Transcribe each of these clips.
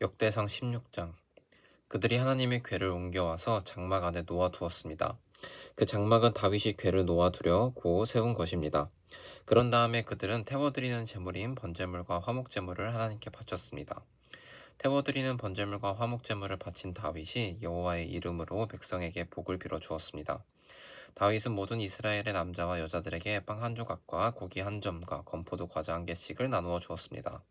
역대상 16장. 그들이 하나님의 궤를 옮겨와서 장막 안에 놓아두었습니다. 그 장막은 다윗이 궤를 놓아두려고 세운 것입니다. 그런 다음에 그들은 태워드리는 제물인 번제물과 화목제물을 하나님께 바쳤습니다. 태워드리는 번제물과 화목제물을 바친 다윗이 여호와의 이름으로 백성에게 복을 빌어 주었습니다. 다윗은 모든 이스라엘의 남자와 여자들에게 빵 한 조각과 고기 한 점과 건포도 과자 한 개씩을 나누어 주었습니다.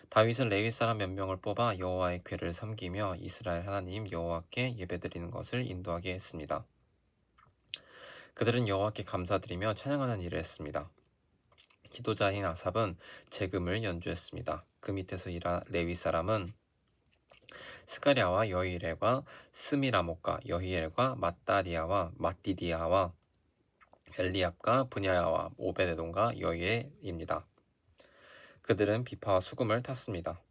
다윗은 레위 사람 몇 명을 뽑아 여호와의 궤를 섬기며 이스라엘 하나님 여호와께 예배드리는 것을 인도하게 했습니다. 그들은 여호와께 감사드리며 찬양하는 일을 했습니다. 기도자인 아삽은 제금을 연주했습니다. 그 밑에서 일한 레위 사람은 스가랴와 여히엘과 스미라목과 여히엘과 맏다리아와 맏디디아와 엘리압과 브냐야와 오베데돔과 여히엘입니다. 그들은 비파와 수금을 탔습니다.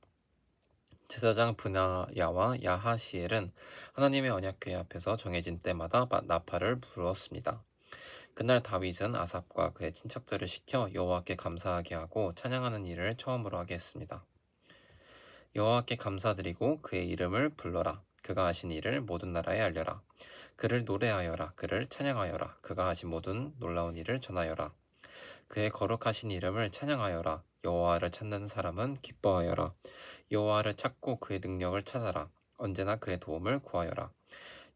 제사장 브나야와 야하시엘은 하나님의 언약궤 앞에서 정해진 때마다 나팔을 불었습니다. 그날 다윗은 아삽과 그의 친척들을 시켜 여호와께 감사하게 하고 찬양하는 일을 처음으로 하게 했습니다. 여호와께 감사드리고 그의 이름을 불러라. 그가 하신 일을 모든 나라에 알려라. 그를 노래하여라. 그를 찬양하여라. 그가 하신 모든 놀라운 일을 전하여라. 그의 거룩하신 이름을 찬양하여라. 여호와를 찾는 사람은 기뻐하여라. 여호와를 찾고 그의 능력을 찾아라. 언제나 그의 도움을 구하여라.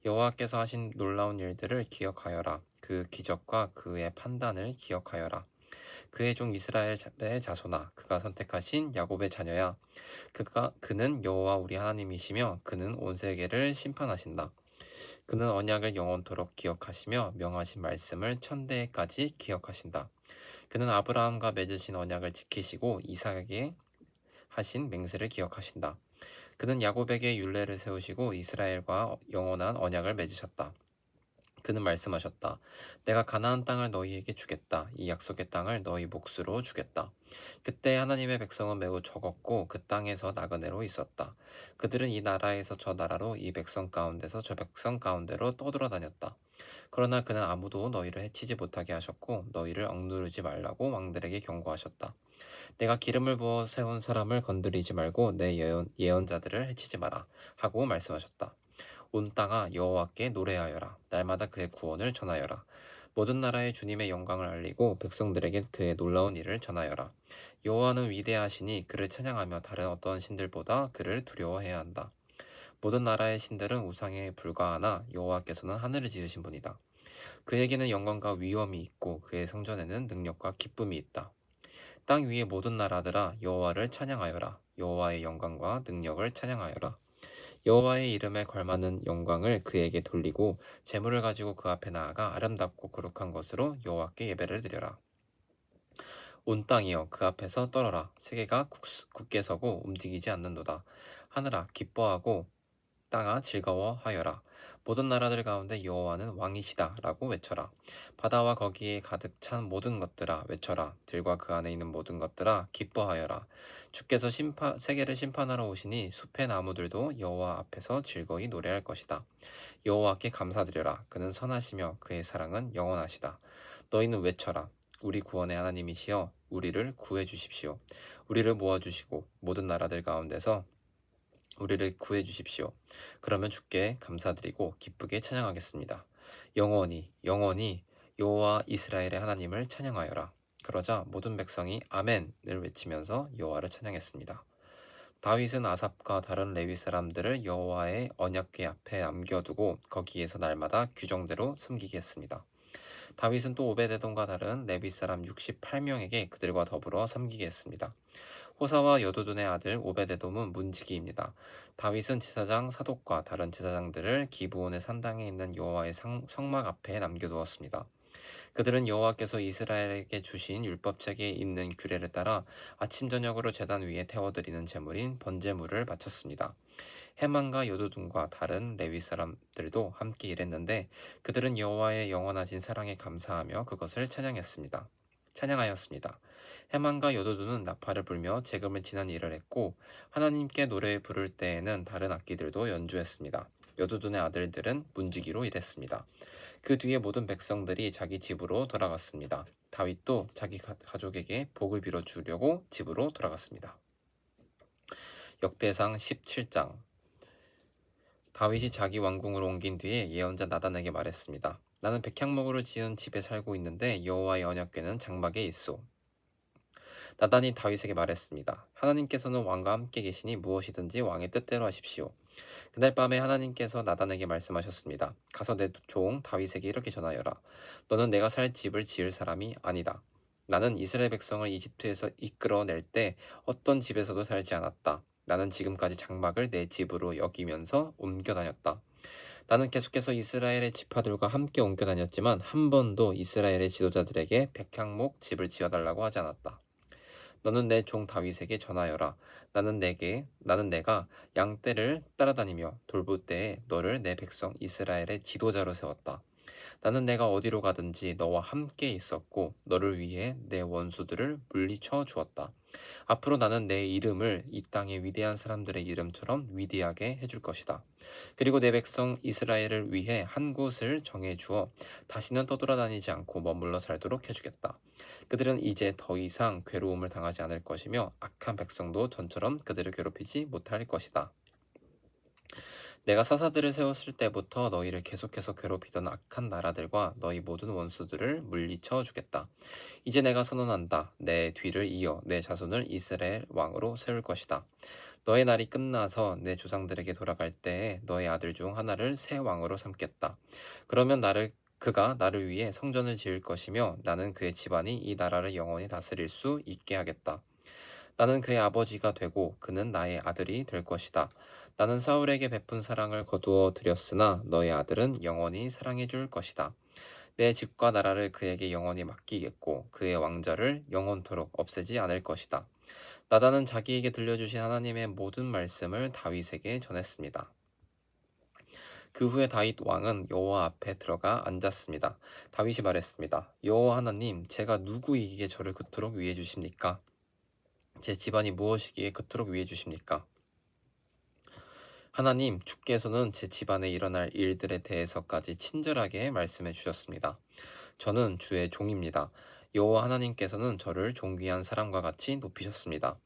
여호와께서 하신 놀라운 일들을 기억하여라. 그 기적과 그의 판단을 기억하여라. 그의 종 이스라엘의 자손아, 그가 선택하신 야곱의 자녀야. 그는 여호와 우리 하나님이시며 그는 온 세계를 심판하신다. 그는 언약을 영원토록 기억하시며 명하신 말씀을 천대까지 기억하신다. 그는 아브라함과 맺으신 언약을 지키시고 이삭에게 하신 맹세를 기억하신다. 그는 야곱에게 율례를 세우시고 이스라엘과 영원한 언약을 맺으셨다. 그는 말씀하셨다. 내가 가나안 땅을 너희에게 주겠다. 이 약속의 땅을 너희 몫으로 주겠다. 그때 하나님의 백성은 매우 적었고 그 땅에서 나그네로 있었다. 그들은 이 나라에서 저 나라로 이 백성 가운데서 저 백성 가운데로 떠돌아다녔다. 그러나 그는 아무도 너희를 해치지 못하게 하셨고 너희를 억누르지 말라고 왕들에게 경고하셨다. 내가 기름을 부어 세운 사람을 건드리지 말고 내 예언자들을 해치지 마라 하고 말씀하셨다. 온 땅아 여호와께 노래하여라. 날마다 그의 구원을 전하여라. 모든 나라의 주님의 영광을 알리고 백성들에게 그의 놀라운 일을 전하여라. 여호와는 위대하시니 그를 찬양하며 다른 어떤 신들보다 그를 두려워해야 한다. 모든 나라의 신들은 우상에 불과하나 여호와께서는 하늘을 지으신 분이다. 그에게는 영광과 위엄이 있고 그의 성전에는 능력과 기쁨이 있다. 땅 위의 모든 나라들아 여호와를 찬양하여라. 여호와의 영광과 능력을 찬양하여라. 여호와의 이름에 걸맞는 영광을 그에게 돌리고 재물을 가지고 그 앞에 나아가 아름답고 거룩한 것으로 여호와께 예배를 드려라. 온 땅이여 그 앞에서 떨어라. 세계가 굳게 서고 움직이지 않는도다. 하늘아 기뻐하고 땅아 즐거워하여라. 모든 나라들 가운데 여호와는 왕이시다 라고 외쳐라. 바다와 거기에 가득 찬 모든 것들아 외쳐라. 들과 그 안에 있는 모든 것들아 기뻐하여라. 주께서 세계를 심판하러 오시니 숲의 나무들도 여호와 앞에서 즐거이 노래할 것이다. 여호와께 감사드려라. 그는 선하시며 그의 사랑은 영원하시다. 너희는 외쳐라. 우리 구원의 하나님이시여 우리를 구해 주십시오. 우리를 모아주시고 모든 나라들 가운데서 우리를 구해 주십시오. 그러면 주께 감사드리고 기쁘게 찬양하겠습니다. 영원히 영원히 여호와 이스라엘의 하나님을 찬양하여라. 그러자 모든 백성이 아멘을 외치면서 여호와를 찬양했습니다. 다윗은 아삽과 다른 레위 사람들을 여호와의 언약궤 앞에 남겨두고 거기에서 날마다 규정대로 섬기게 했습니다. 다윗은 또 오베데돔과 다른 레위 사람 68명에게 그들과 더불어 섬기게 했습니다. 호사와 여두둔의 아들 오베데돔은 문지기입니다. 다윗은 제사장 사독과 다른 제사장들을 기브온의 산당에 있는 여호와의 성막 앞에 남겨두었습니다. 그들은 여호와께서 이스라엘에게 주신 율법책에 있는 규례를 따라 아침 저녁으로 제단 위에 태워드리는 제물인 번제물을 바쳤습니다. 해만과 여두둔과 다른 레위 사람들도 함께 일했는데 그들은 여호와의 영원하신 사랑에 감사하며 그것을 찬양하였습니다. 해만과 여두둔은 나팔을 불며 재금을 치는 일을 했고 하나님께 노래 부를 때에는 다른 악기들도 연주했습니다. 여두둔의 아들들은 문지기로 일했습니다. 그 뒤에 모든 백성들이 자기 집으로 돌아갔습니다. 다윗도 자기 가족에게 복을 빌어주려고 집으로 돌아갔습니다. 역대상 17장. 다윗이 자기 왕궁으로 옮긴 뒤에 예언자 나단에게 말했습니다. 나는 백향목으로 지은 집에 살고 있는데 여호와의 언약궤는 장막에 있소. 나단이 다윗에게 말했습니다. 하나님께서는 왕과 함께 계시니 무엇이든지 왕의 뜻대로 하십시오. 그날 밤에 하나님께서 나단에게 말씀하셨습니다. 가서 내 종 다윗에게 이렇게 전하여라. 너는 내가 살 집을 지을 사람이 아니다. 나는 이스라엘 백성을 이집트에서 이끌어낼 때 어떤 집에서도 살지 않았다. 나는 지금까지 장막을 내 집으로 여기면서 옮겨 다녔다. 나는 계속해서 이스라엘의 지파들과 함께 옮겨 다녔지만 한 번도 이스라엘의 지도자들에게 백향목 집을 지어달라고 하지 않았다. 너는 내 종 다윗에게 전하여라. 나는 내가 양떼를 따라다니며 돌볼 때에 너를 내 백성 이스라엘의 지도자로 세웠다. 나는 내가 어디로 가든지 너와 함께 있었고 너를 위해 내 원수들을 물리쳐 주었다. 앞으로 나는 내 이름을 이 땅의 위대한 사람들의 이름처럼 위대하게 해줄 것이다. 그리고 내 백성 이스라엘을 위해 한 곳을 정해 주어 다시는 떠돌아다니지 않고 머물러 살도록 해주겠다. 그들은 이제 더 이상 괴로움을 당하지 않을 것이며 악한 백성도 전처럼 그들을 괴롭히지 못할 것이다. 내가 사사들을 세웠을 때부터 너희를 계속해서 괴롭히던 악한 나라들과 너희 모든 원수들을 물리쳐 주겠다. 이제 내가 선언한다. 내 뒤를 이어 내 자손을 이스라엘 왕으로 세울 것이다. 너의 날이 끝나서 내 조상들에게 돌아갈 때에 너의 아들 중 하나를 새 왕으로 삼겠다. 그러면 그가 나를 위해 성전을 지을 것이며 나는 그의 집안이 이 나라를 영원히 다스릴 수 있게 하겠다. 나는 그의 아버지가 되고 그는 나의 아들이 될 것이다. 나는 사울에게 베푼 사랑을 거두어 드렸으나 너의 아들은 영원히 사랑해 줄 것이다. 내 집과 나라를 그에게 영원히 맡기겠고 그의 왕좌를 영원토록 없애지 않을 것이다. 나단은 자기에게 들려주신 하나님의 모든 말씀을 다윗에게 전했습니다. 그 후에 다윗 왕은 여호와 앞에 들어가 앉았습니다. 다윗이 말했습니다. 여호와 하나님, 제가 누구이기에 저를 그토록 위해 주십니까? 제 집안이 무엇이기에 그토록 위해 주십니까? 하나님, 주께서는 제 집안에 일어날 일들에 대해서까지 친절하게 말씀해 주셨습니다. 저는 주의 종입니다. 여호와 하나님께서는 저를 존귀한 사람과 같이 높이셨습니다.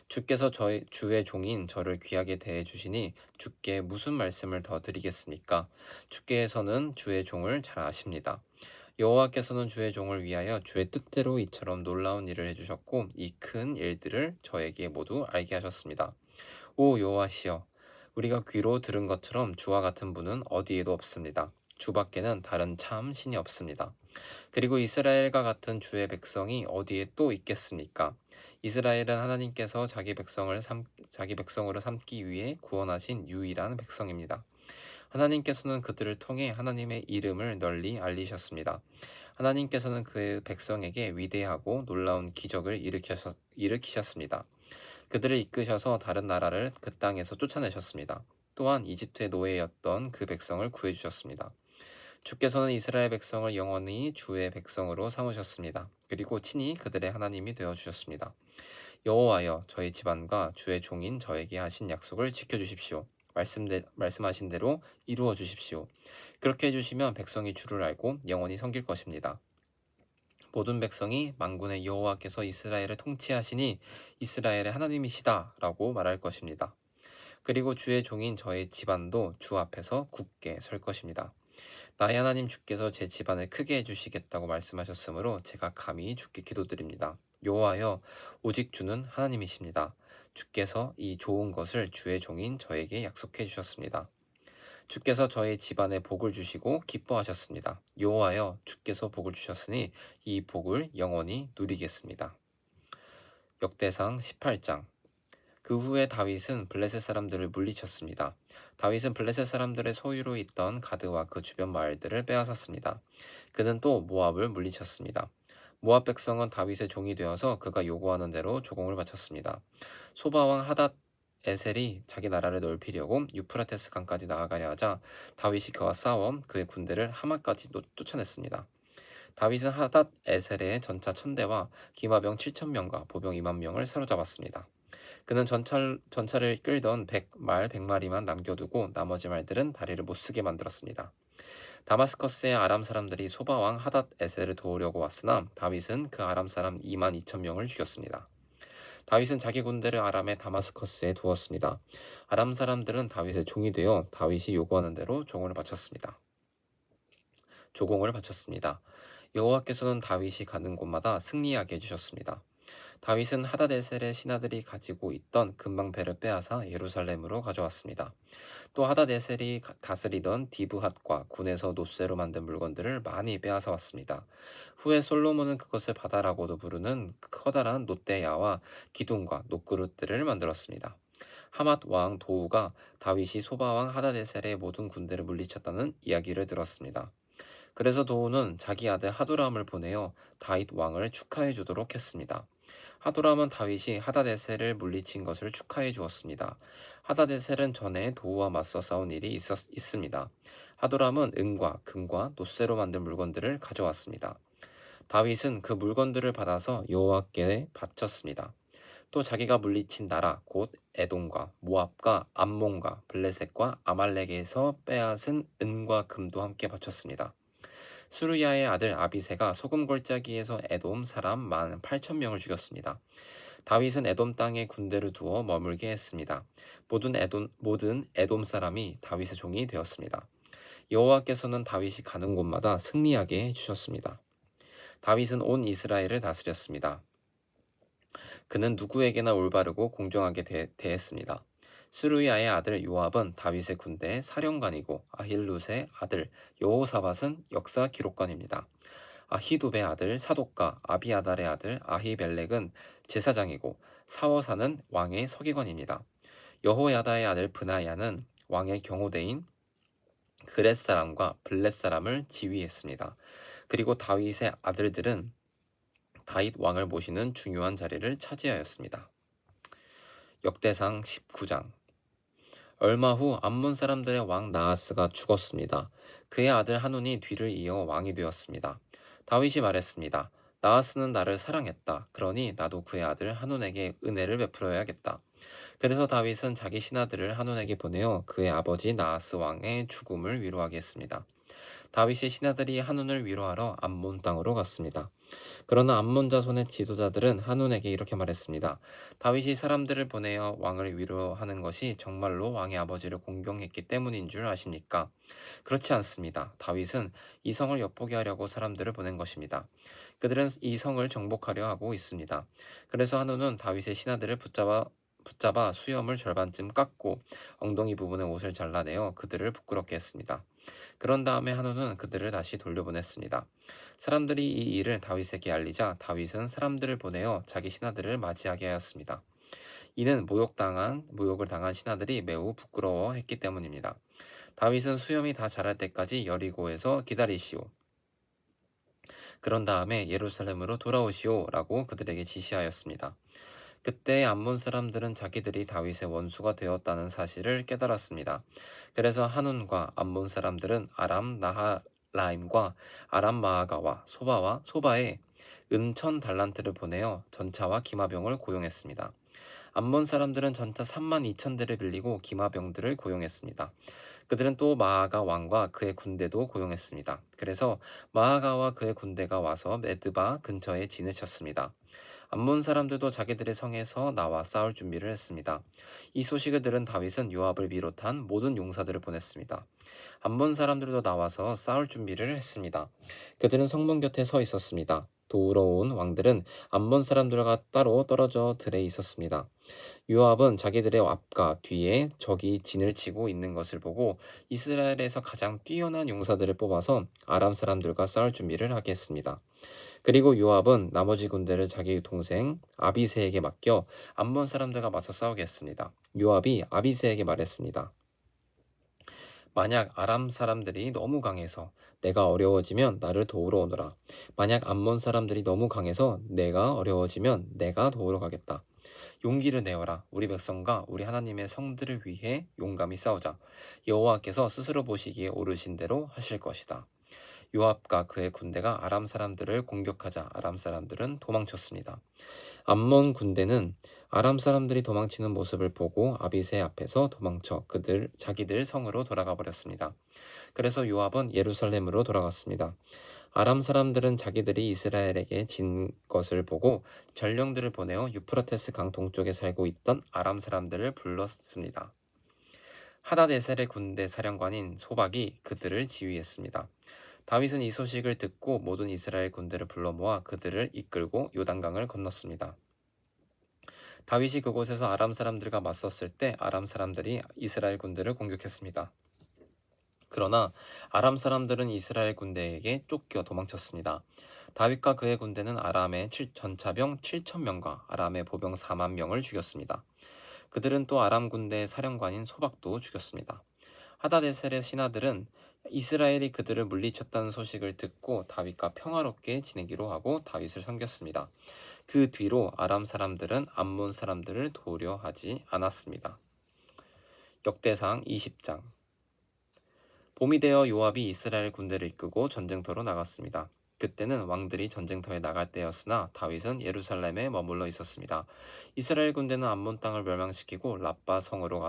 주께서 주의 종인 저를 귀하게 대해 주시니 주께 무슨 말씀을 더 드리겠습니까? 주께서는 주의 종을 잘 아십니다. 여호와께서는 주의 종을 위하여 주의 뜻대로 이처럼 놀라운 일을 해주셨고 이 큰 일들을 저에게 모두 알게 하셨습니다. 오 여호와시여, 우리가 귀로 들은 것처럼 주와 같은 분은 어디에도 없습니다. 주밖에는 다른 참 신이 없습니다. 그리고 이스라엘과 같은 주의 백성이 어디에 또 있겠습니까? 이스라엘은 하나님께서 자기 백성으로 삼기 위해 구원하신 유일한 백성입니다. 하나님께서는 그들을 통해 하나님의 이름을 널리 알리셨습니다. 하나님께서는 그 백성에게 위대하고 놀라운 기적을 일으키셨습니다. 그들을 이끄셔서 다른 나라를 그 땅에서 쫓아내셨습니다. 또한 이집트의 노예였던 그 백성을 구해주셨습니다. 주께서는 이스라엘 백성을 영원히 주의 백성으로 삼으셨습니다. 그리고 친히 그들의 하나님이 되어주셨습니다. 여호와여, 저희 집안과 주의 종인 저에게 하신 약속을 지켜주십시오. 말씀하신 대로 이루어 주십시오. 그렇게 해주시면 백성이 주를 알고 영원히 섬길 것입니다. 모든 백성이 만군의 여호와께서 이스라엘을 통치하시니 이스라엘의 하나님이시다 라고 말할 것입니다. 그리고 주의 종인 저의 집안도 주 앞에서 굳게 설 것입니다. 나의 하나님 주께서 제 집안을 크게 해주시겠다고 말씀하셨으므로 제가 감히 주께 기도드립니다. 여호와여, 오직 주는 하나님이십니다. 주께서 이 좋은 것을 주의 종인 저에게 약속해 주셨습니다. 주께서 저의 집안에 복을 주시고 기뻐하셨습니다. 여호와여, 주께서 복을 주셨으니 이 복을 영원히 누리겠습니다. 역대상 18장. 그 후에 다윗은 블레셋 사람들을 물리쳤습니다. 다윗은 블레셋 사람들의 소유로 있던 가드와 그 주변 마을들을 빼앗았습니다. 그는 또 모압을 물리쳤습니다. 모압 백성은 다윗의 종이 되어서 그가 요구하는 대로 조공을 바쳤습니다. 소바왕 하닷 에셀이 자기 나라를 넓히려고 유프라테스 강까지 나아가려 하자 다윗이 그와 싸워 그의 군대를 하마까지 쫓아냈습니다. 다윗은 하닷 에셀의 전차 1000대와 기마병 7000명과 보병 20000명을 사로잡았습니다. 그는 전차를 끌던 말 100마리만 남겨두고 나머지 말들은 다리를 못쓰게 만들었습니다. 다마스커스의 아람 사람들이 소바왕 하닷 에셀을 도우려고 왔으나 다윗은 그 아람 사람 22000명을 죽였습니다. 다윗은 자기 군대를 아람의 다마스커스에 두었습니다. 아람 사람들은 다윗의 종이 되어 다윗이 요구하는 대로 조공을 바쳤습니다. 여호와께서는 다윗이 가는 곳마다 승리하게 해주셨습니다. 다윗은 하다데셀의 신하들이 가지고 있던 금방패를 빼앗아 예루살렘으로 가져왔습니다. 또 하다데셀이 다스리던 디브핫과 군에서 노쇠로 만든 물건들을 많이 빼앗아 왔습니다. 후에 솔로몬은 그것을 바다라고도 부르는 커다란 놋대야와 기둥과 놋그릇들을 만들었습니다. 하맛 왕 도우가 다윗이 소바 왕 하다데셀의 모든 군대를 물리쳤다는 이야기를 들었습니다. 그래서 도우는 자기 아들 하도람을 보내어 다윗 왕을 축하해 주도록 했습니다. 하도람은 다윗이 하다데셀을 물리친 것을 축하해 주었습니다. 하다데셀은 전에 도우와 맞서 싸운 일이 있습니다. 하도람은 은과 금과 놋쇠로 만든 물건들을 가져왔습니다. 다윗은 그 물건들을 받아서 여호와께 바쳤습니다. 또 자기가 물리친 나라 곧 에돔과 모압과 암몬과 블레셋과 아말렉에서 빼앗은 은과 금도 함께 바쳤습니다. 수르야의 아들 아비새가 소금 골짜기에서 에돔 사람 18,000명을 죽였습니다. 다윗은 에돔 땅에 군대를 두어 머물게 했습니다. 모든 에돔 사람이 다윗의 종이 되었습니다. 여호와께서는 다윗이 가는 곳마다 승리하게 해주셨습니다. 다윗은 온 이스라엘을 다스렸습니다. 그는 누구에게나 올바르고 공정하게 대했습니다. 스루야의 아들 요압은 다윗의 군대의 사령관이고 아힐룻의 아들 여호사밧은 역사 기록관입니다. 아히두베의 아들 사독과 아비아달의 아들 아히멜렉은 제사장이고 사워사는 왕의 서기관입니다. 여호야다의 아들 브나야는 왕의 경호대인 그렛 사람과 블렛 사람을 지휘했습니다. 그리고 다윗의 아들들은 다윗 왕을 모시는 중요한 자리를 차지하였습니다. 역대상 19장. 얼마 후 암몬 사람들의 왕 나하스가 죽었습니다. 그의 아들 하눈이 뒤를 이어 왕이 되었습니다. 다윗이 말했습니다. 나하스는 나를 사랑했다. 그러니 나도 그의 아들 하눈에게 은혜를 베풀어야겠다. 그래서 다윗은 자기 신하들을 하눈에게 보내어 그의 아버지 나하스 왕의 죽음을 위로하게 했습니다. 다윗의 신하들이 하눈을 위로하러 암몬 땅으로 갔습니다. 그러나 암몬 자손의 지도자들은 하눈에게 이렇게 말했습니다. 다윗이 사람들을 보내어 왕을 위로하는 것이 정말로 왕의 아버지를 공경했기 때문인 줄 아십니까? 그렇지 않습니다. 다윗은 이 성을 엿보게 하려고 사람들을 보낸 것입니다. 그들은 이 성을 정복하려 하고 있습니다. 그래서 하눈은 다윗의 신하들을 붙잡아 수염을 절반쯤 깎고 엉덩이 부분의 옷을 잘라내어 그들을 부끄럽게 했습니다. 그런 다음에 하눈은 그들을 다시 돌려보냈습니다. 사람들이 이 일을 다윗에게 알리자 다윗은 사람들을 보내어 자기 신하들을 맞이하게 하였습니다. 이는 모욕을 당한 신하들이 매우 부끄러워했기 때문입니다. 다윗은 수염이 다 자랄 때까지 여리고에서 기다리시오. 그런 다음에 예루살렘으로 돌아오시오 라고 그들에게 지시하였습니다. 그때 암몬 사람들은 자기들이 다윗의 원수가 되었다는 사실을 깨달았습니다. 그래서 하눈과 암몬 사람들은 아람 나하라임과 아람 마아가와 소바에 은 1,000달란트를 보내어 전차와 기마병을 고용했습니다. 암몬 사람들은 전차 32,000대를 빌리고 기마병들을 고용했습니다. 그들은 또 마아가 왕과 그의 군대도 고용했습니다. 그래서 마아가와 그의 군대가 와서 메드바 근처에 진을 쳤습니다. 암몬 사람들도 자기들의 성에서 나와 싸울 준비를 했습니다. 이 소식을 들은 다윗은 요압을 비롯한 모든 용사들을 보냈습니다. 암몬 사람들도 나와서 싸울 준비를 했습니다. 그들은 성문 곁에 서 있었습니다. 도우러 온 왕들은 암몬 사람들과 따로 떨어져 들에 있었습니다. 요압은 자기들의 앞과 뒤에 적이 진을 치고 있는 것을 보고 이스라엘에서 가장 뛰어난 용사들을 뽑아서 아람 사람들과 싸울 준비를 하게 했습니다. 그리고 요압은 나머지 군대를 자기 동생 아비새에게 맡겨 암몬 사람들과 맞서 싸우게 했습니다. 요압이 아비새에게 말했습니다. 만약 아람 사람들이 너무 강해서 내가 어려워지면 나를 도우러 오너라. 만약 암몬 사람들이 너무 강해서 내가 어려워지면 내가 도우러 가겠다. 용기를 내어라. 우리 백성과 우리 하나님의 성들을 위해 용감히 싸우자. 여호와께서 스스로 보시기에 옳으신 대로 하실 것이다. 요압과 그의 군대가 아람 사람들을 공격하자 아람 사람들은 도망쳤습니다. 암몬 군대는 아람 사람들이 도망치는 모습을 보고 아비새 앞에서 도망쳐 자기들 성으로 돌아가 버렸습니다. 그래서 요압은 예루살렘으로 돌아갔습니다. 아람 사람들은 자기들이 이스라엘에게 진 것을 보고 전령들을 보내어 유프라테스 강 동쪽에 살고 있던 아람 사람들을 불렀습니다. 하닷에셀의 군대 사령관인 소박이 그들을 지휘했습니다. 다윗은 이 소식을 듣고 모든 이스라엘 군대를 불러 모아 그들을 이끌고 요단강을 건넜습니다. 다윗이 그곳에서 아람 사람들과 맞섰을 때 아람 사람들이 이스라엘 군대를 공격했습니다. 그러나 아람 사람들은 이스라엘 군대에게 쫓겨 도망쳤습니다. 다윗과 그의 군대는 아람의 전차병 7,000명과 아람의 보병 4만 명을 죽였습니다. 그들은 또 아람 군대의 사령관인 소박도 죽였습니다. 하다데셀의 신하들은 이스라엘이 그들을 물리쳤다는 소식을 듣고 다윗과 평화롭게 지내기로 하고 다윗을 섬겼습니다. 그 뒤로 아람 사람들은 암몬 사람들을 도우려 하지 않았습니다. 역대상 20장. 봄이 되어 요압이 이스라엘 군대를 이끌고 전쟁터로 나갔습니다. 그때는 왕들이 전쟁터에 나갈 때였으나 다윗은 예루살렘에 머물러 있었습니다. 이스라엘 군대는 암몬 땅을 멸망시키고 라빠 성으로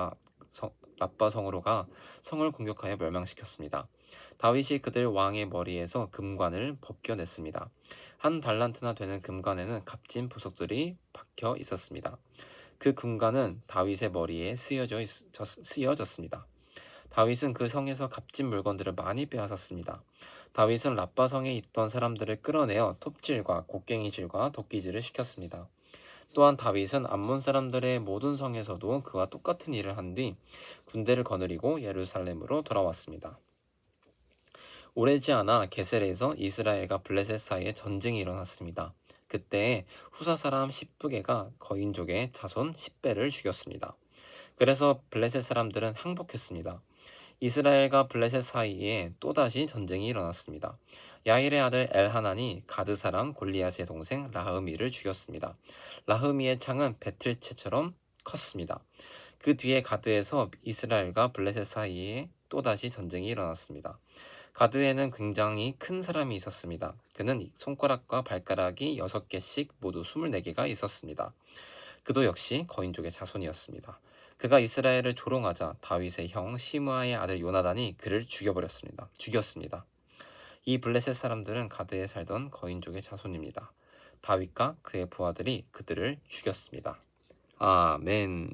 가 성을 공격하여 멸망시켰습니다. 다윗이 그들 왕의 머리에서 금관을 벗겨냈습니다. 한 달란트나 되는 금관에는 값진 보석들이 박혀 있었습니다. 그 금관은 다윗의 머리에 쓰여졌습니다. 다윗은 그 성에서 값진 물건들을 많이 빼앗았습니다. 다윗은 라빠 성에 있던 사람들을 끌어내어 톱질과 곡괭이질과 도끼질을 시켰습니다. 또한 다윗은 암몬 사람들의 모든 성에서도 그와 똑같은 일을 한 뒤 군대를 거느리고 예루살렘으로 돌아왔습니다. 오래지 않아 게셀에서 이스라엘과 블레셋 사이에 전쟁이 일어났습니다. 그때 후사 사람 십부게가 거인족의 자손 10배를 죽였습니다. 그래서 블레셋 사람들은 항복했습니다. 이스라엘과 블레셋 사이에 또다시 전쟁이 일어났습니다. 야일의 아들 엘하난이 가드 사람 골리앗의 동생 라흐미를 죽였습니다. 라흐미의 창은 배틀채처럼 컸습니다. 그 뒤에 가드에서 이스라엘과 블레셋 사이에 또다시 전쟁이 일어났습니다. 가드에는 굉장히 큰 사람이 있었습니다. 그는 손가락과 발가락이 6개씩 모두 24개가 있었습니다. 그도 역시 거인족의 자손이었습니다. 그가 이스라엘을 조롱하자 다윗의 형 시므아의 아들 요나단이 그를 죽였습니다. 이 블레셋 사람들은 가드에 살던 거인족의 자손입니다. 다윗과 그의 부하들이 그들을 죽였습니다. 아멘.